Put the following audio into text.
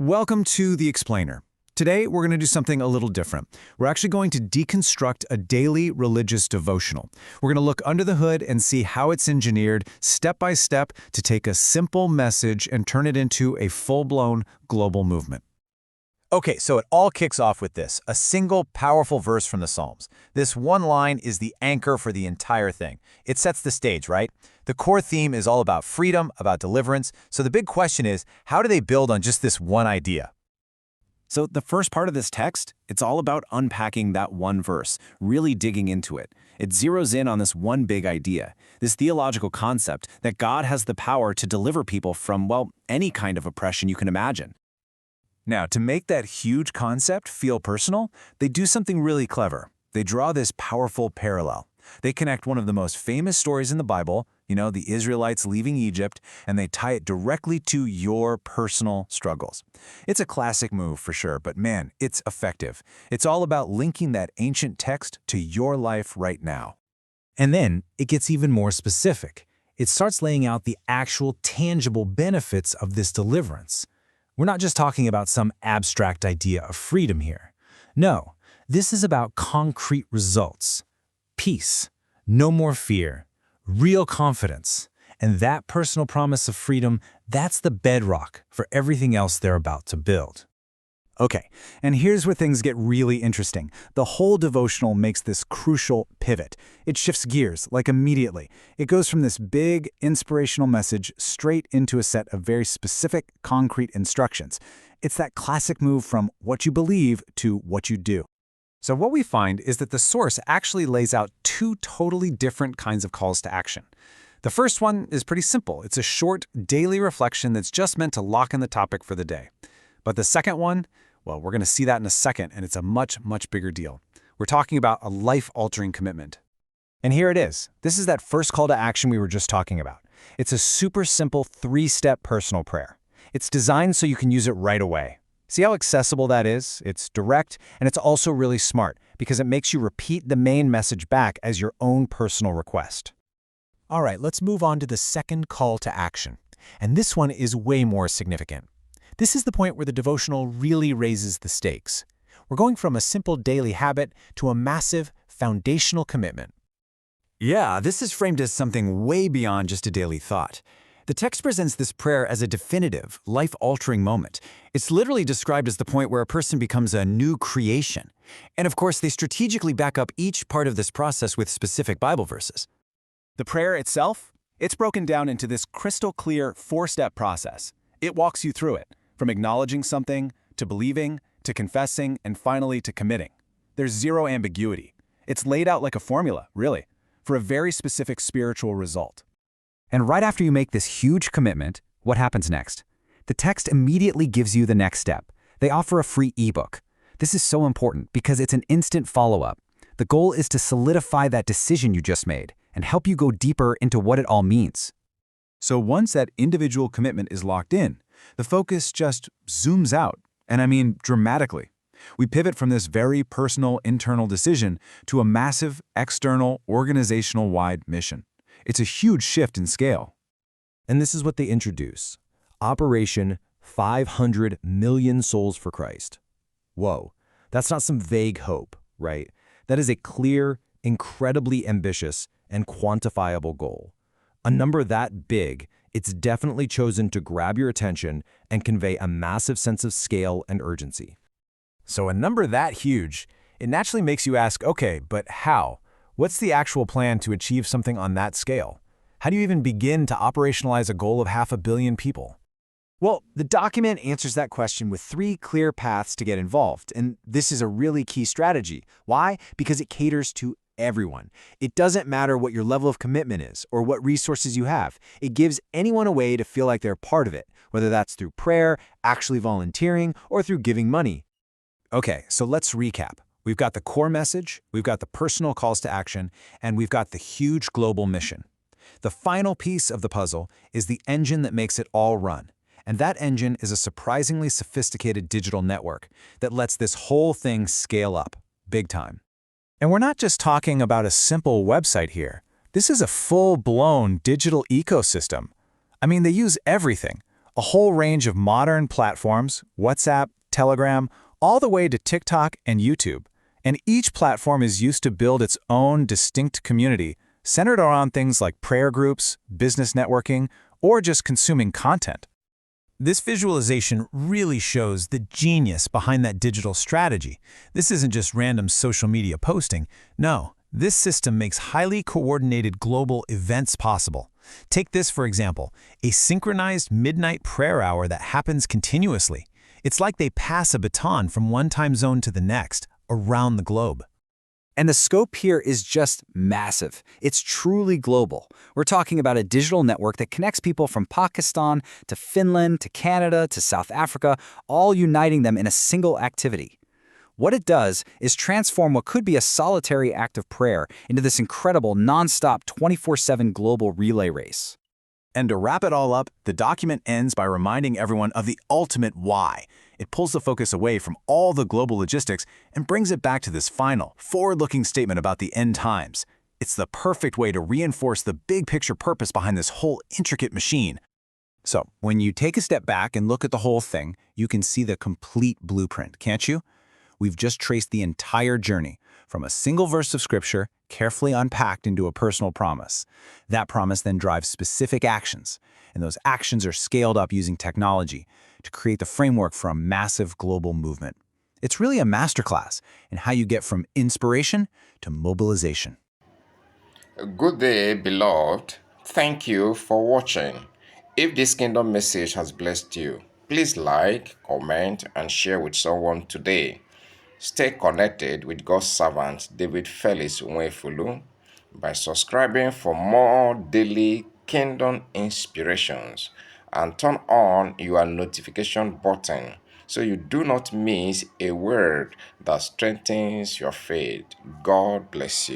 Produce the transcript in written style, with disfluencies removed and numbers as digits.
Welcome to The Explainer. Today, we're going to do something a little different. We're actually going to deconstruct a daily religious devotional. We're going to look under the hood and see how it's engineered step by step to take a simple message and turn it into a full-blown global movement. Okay, so it all kicks off with this, a single powerful verse from the Psalms. This one line is the anchor for the entire thing. It sets the stage, right? The core theme is all about freedom, about deliverance. So the big question is, how do they build on just this one idea? So the first part of this text, it's all about unpacking that one verse, really digging into it. It zeroes in on this one big idea, this theological concept that God has the power to deliver people from, well, any kind of oppression you can imagine. Now, to make that huge concept feel personal, they do something really clever. They draw this powerful parallel. They connect one of the most famous stories in the Bible, the Israelites leaving Egypt, and they tie it directly to your personal struggles. It's a classic move for sure, but man, it's effective. It's all about linking that ancient text to your life right now. And then it gets even more specific. It starts laying out the actual tangible benefits of this deliverance. We're not just talking about some abstract idea of freedom here. No, this is about concrete results. Peace, no more fear, real confidence, and that personal promise of freedom, that's the bedrock for everything else they're about to build. Okay, and here's where things get really interesting. The whole devotional makes this crucial pivot. It shifts gears, like immediately. It goes from this big, inspirational message straight into a set of very specific, concrete instructions. It's that classic move from what you believe to what you do. So what we find is that the source actually lays out two totally different kinds of calls to action. The first one is pretty simple. It's a short, daily reflection that's just meant to lock in the topic for the day. But the second one, well, we're going to see that in a second, and it's a much, much bigger deal. We're talking about a life-altering commitment. And here it is. This is that first call to action we were just talking about. It's a super simple 3-step personal prayer. It's designed so you can use it right away. See how accessible that is? It's direct, and it's also really smart because it makes you repeat the main message back as your own personal request. All right, let's move on to the second call to action. And this one is way more significant. This is the point where the devotional really raises the stakes. We're going from a simple daily habit to a massive, foundational commitment. Yeah, this is framed as something way beyond just a daily thought. The text presents this prayer as a definitive, life-altering moment. It's literally described as the point where a person becomes a new creation. And of course, they strategically back up each part of this process with specific Bible verses. The prayer itself, it's broken down into this crystal clear 4-step process. It walks you through it, from acknowledging something, to believing, to confessing, and finally to committing. There's zero ambiguity. It's laid out like a formula, really, for a very specific spiritual result. And right after you make this huge commitment, what happens next? The text immediately gives you the next step. They offer a free ebook. This is so important because it's an instant follow-up. The goal is to solidify that decision you just made and help you go deeper into what it all means. So once that individual commitment is locked in, the focus just zooms out, and I mean dramatically. We pivot from this very personal internal decision to a massive external organizational-wide mission. It's a huge shift in scale. And this is what they introduce. Operation 500 million souls for Christ. Whoa, that's not some vague hope, right? That is a clear, incredibly ambitious, and quantifiable goal. A number that big, it's definitely chosen to grab your attention and convey a massive sense of scale and urgency. So a number that huge, it naturally makes you ask, okay, but how? What's the actual plan to achieve something on that scale? How do you even begin to operationalize a goal of 500 million people? Well, the document answers that question with 3 clear paths to get involved, and this is a really key strategy. Why? Because it caters to everyone. It doesn't matter what your level of commitment is or what resources you have. It gives anyone a way to feel like they're part of it, whether that's through prayer, actually volunteering, or through giving money. Okay, so let's recap. We've got the core message, we've got the personal calls to action, and we've got the huge global mission. The final piece of the puzzle is the engine that makes it all run. And that engine is a surprisingly sophisticated digital network that lets this whole thing scale up, big time. And we're not just talking about a simple website here. This is a full-blown digital ecosystem. I mean, they use everything. A whole range of modern platforms, WhatsApp, Telegram, all the way to TikTok and YouTube. And each platform is used to build its own distinct community, centered around things like prayer groups, business networking, or just consuming content. This visualization really shows the genius behind that digital strategy. This isn't just random social media posting. No, this system makes highly coordinated global events possible. Take this, for example, a synchronized midnight prayer hour that happens continuously. It's like they pass a baton from one time zone to the next, around the globe. And the scope here is just massive. It's truly global. We're talking about a digital network that connects people from Pakistan to Finland to Canada to South Africa, all uniting them in a single activity. What it does is transform what could be a solitary act of prayer into this incredible, non-stop 24/7 global relay race. And to wrap it all up, the document ends by reminding everyone of the ultimate why. It pulls the focus away from all the global logistics and brings it back to this final, forward-looking statement about the end times. It's the perfect way to reinforce the big picture purpose behind this whole intricate machine. So, when you take a step back and look at the whole thing, you can see the complete blueprint, can't you? We've just traced the entire journey, from a single verse of Scripture, carefully unpacked into a personal promise. That promise then drives specific actions, and those actions are scaled up using technology to create the framework for a massive global movement. It's really a masterclass in how you get from inspiration to mobilization. Good day, beloved. Thank you for watching. If this kingdom message has blessed you, please like, comment, and share with someone today. Stay connected with God's servant David Felix Nwefulu by subscribing for more daily kingdom inspirations and turn on your notification button so you do not miss a word that strengthens your faith. God bless you.